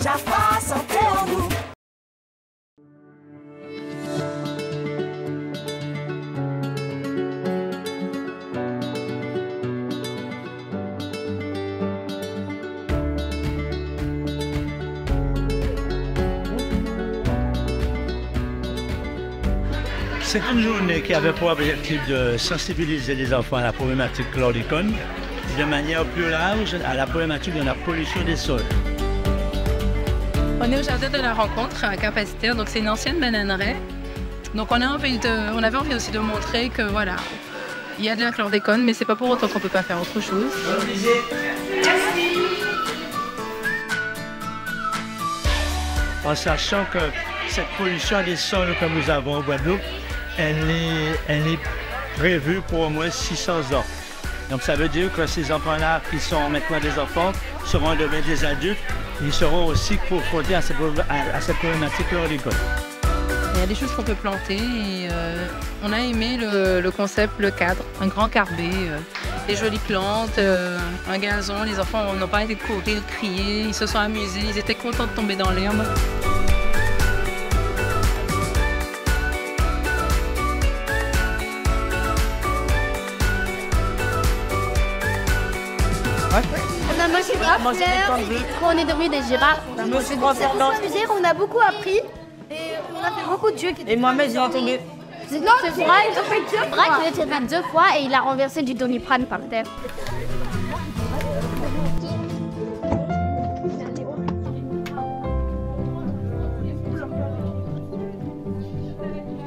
Jaffa, santé en nous. C'est une journée qui avait pour objectif de sensibiliser les enfants à la problématique chlordécone de manière plus large à la problématique de la pollution des sols. On est au jardin de la rencontre à Cap-Esther, donc c'est une ancienne bananeraie. Donc on avait envie aussi de montrer que voilà, il y a de la chlordécone, mais c'est pas pour autant qu'on peut pas faire autre chose. En sachant que cette pollution des sols que nous avons au Guadeloupe, elle est prévue pour au moins 600 ans. Donc ça veut dire que ces enfants-là, qui sont maintenant des enfants, seront devenus des adultes, ils seront aussi confrontés à cette problématique chlordécone. Il y a des choses qu'on peut planter et on a aimé le concept, le cadre, un grand carbet, des jolies plantes, un gazon. Les enfants n'ont pas été de courir, de crier, ils se sont amusés, ils étaient contents de tomber dans l'herbe. On a mangé des fleurs, on est devenu des girafes. On a beaucoup appris et on a fait beaucoup de jeux. Et moi-même, j'ai entendu. C'est Braque, il était là 2 fois et il a renversé du Doliprane par terre.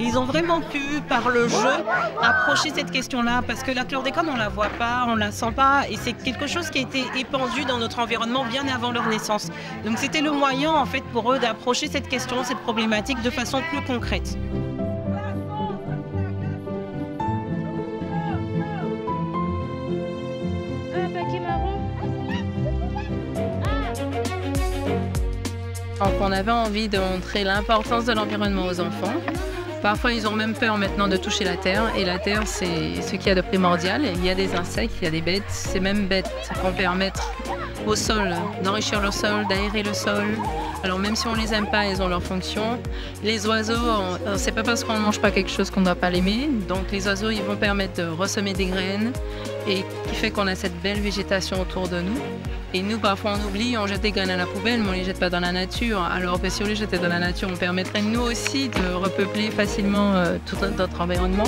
Ils ont vraiment pu, par le jeu, approcher cette question-là, parce que la chlordécone, on ne la voit pas, on ne la sent pas, et c'est quelque chose qui a été épandu dans notre environnement bien avant leur naissance. Donc c'était le moyen, en fait, pour eux d'approcher cette question, cette problématique, de façon plus concrète. Donc on avait envie de montrer l'importance de l'environnement aux enfants. Parfois, ils ont même peur maintenant de toucher la terre. Et la terre, c'est ce qu'il y a de primordial. Il y a des insectes, il y a des bêtes. Ces mêmes bêtes vont permettre au sol d'enrichir le sol, d'aérer le sol. Alors même si on les aime pas, ils ont leur fonction. Les oiseaux, c'est pas parce qu'on ne mange pas quelque chose qu'on ne doit pas l'aimer. Donc les oiseaux, ils vont permettre de ressemer des graines et qui fait qu'on a cette belle végétation autour de nous. Et nous, parfois, on oublie, on jette des graines à la poubelle, mais on ne les jette pas dans la nature. Alors que si on les jetait dans la nature, on permettrait nous aussi de repeupler facilement tout notre environnement.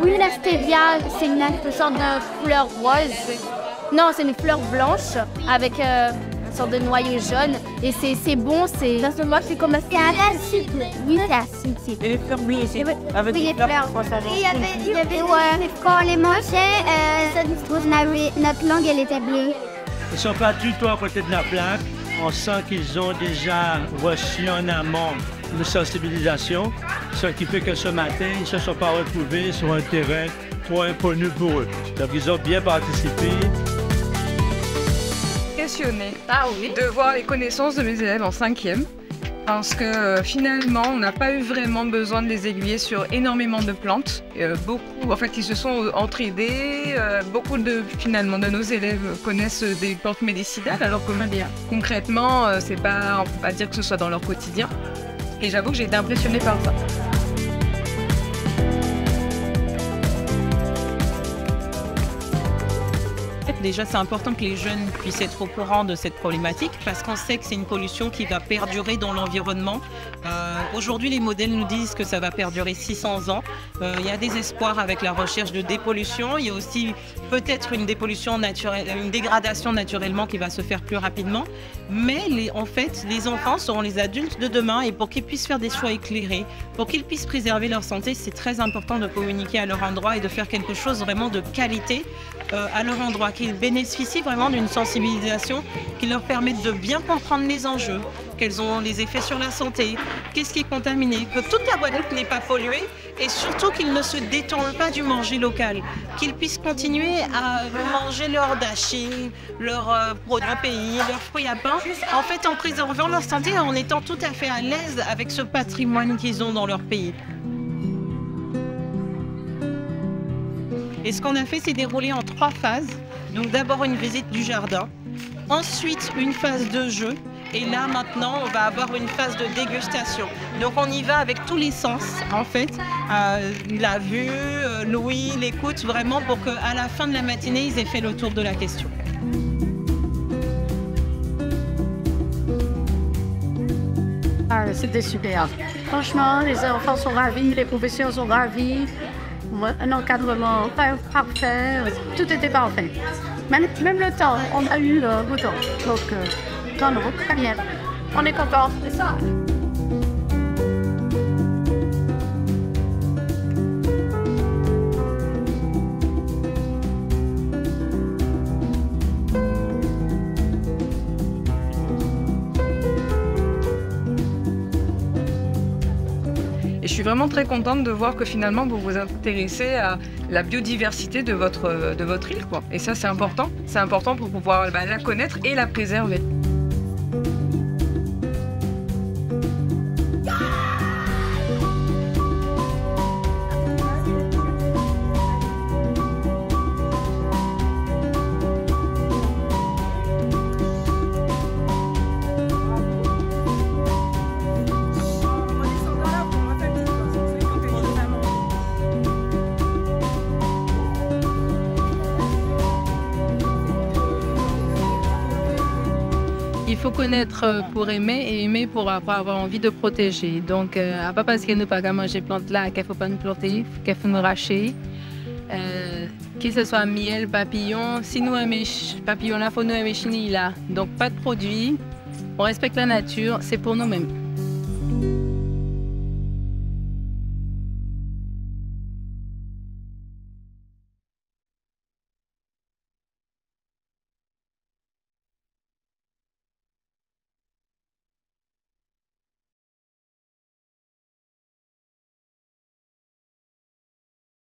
Oui, la stevia, c'est une sorte de fleur rose. Non, c'est une fleur blanche avec une sorte de noyau jaune. Et c'est bon, c'est... Dans ce moment, c'est comme... C'est un acide. Oui, c'est acide. Et les fleurs bleues, avec oui, des fleurs. Il y avait quand on les mangeait, notre langue, elle était bleue. Ils ne sont pas du tout à côté de la plaque. On sent qu'ils ont déjà reçu en amont une sensibilisation, ce qui fait que ce matin, ils ne se sont pas retrouvés sur un terrain trop inconnu pour eux. Donc, ils ont bien participé. Impressionnée de voir les connaissances de mes élèves en 5e. Parce que finalement, on n'a pas eu vraiment besoin de les aiguiller sur énormément de plantes. Beaucoup, en fait, ils se sont entraidés. Beaucoup de nos élèves connaissent des plantes médicinales, alors que concrètement, on ne peut pas dire que ce soit dans leur quotidien. Et j'avoue que j'ai été impressionnée par ça. Déjà, c'est important que les jeunes puissent être au courant de cette problématique parce qu'on sait que c'est une pollution qui va perdurer dans l'environnement. Aujourd'hui, les modèles nous disent que ça va perdurer 600 ans. Il y a des espoirs avec la recherche de dépollution. Il y a aussi peut-être une dépollution naturelle, une dégradation naturellement qui va se faire plus rapidement. Mais en fait, les enfants seront les adultes de demain et pour qu'ils puissent faire des choix éclairés, pour qu'ils puissent préserver leur santé, c'est très important de communiquer à leur endroit et de faire quelque chose vraiment de qualité à leur endroit, qu'ils bénéficient vraiment d'une sensibilisation qui leur permette de bien comprendre les enjeux, quels ont les effets sur la santé, qu'est-ce qui est contaminé, que toute la Guadeloupe n'est pas polluée et surtout qu'ils ne se détournent pas du manger local, qu'ils puissent continuer à manger leurs dashi, leurs produits pays, leurs fruits à pain, en fait en préservant leur santé et en étant tout à fait à l'aise avec ce patrimoine qu'ils ont dans leur pays. Et ce qu'on a fait, c'est dérouler en 3 phases. Donc d'abord une visite du jardin, ensuite une phase de jeu, et là maintenant on va avoir une phase de dégustation. Donc on y va avec tous les sens en fait, la vue, l'ouïe, l'écoute, vraiment pour qu'à la fin de la matinée ils aient fait le tour de la question. C'était super. Franchement, les enfants sont ravis, les professeurs sont ravis. Un encadrement parfait, tout était parfait. Même le temps, on a eu le beau temps. Donc, très bien. On est contents, c'est ça. Et je suis vraiment très contente de voir que finalement vous vous intéressez à la biodiversité de votre île, quoi. Et ça c'est important pour pouvoir la connaître et la préserver. Il faut connaître pour aimer et aimer pour avoir envie de protéger. Donc, pas parce qu'elle ne peut pas manger plante là qu'il ne faut pas nous planter, qu'il faut nous racher. Que ce soit miel, papillon, si nous aimons papillon là, il faut nous aimer chenille là. Donc, pas de produits, on respecte la nature, c'est pour nous-mêmes.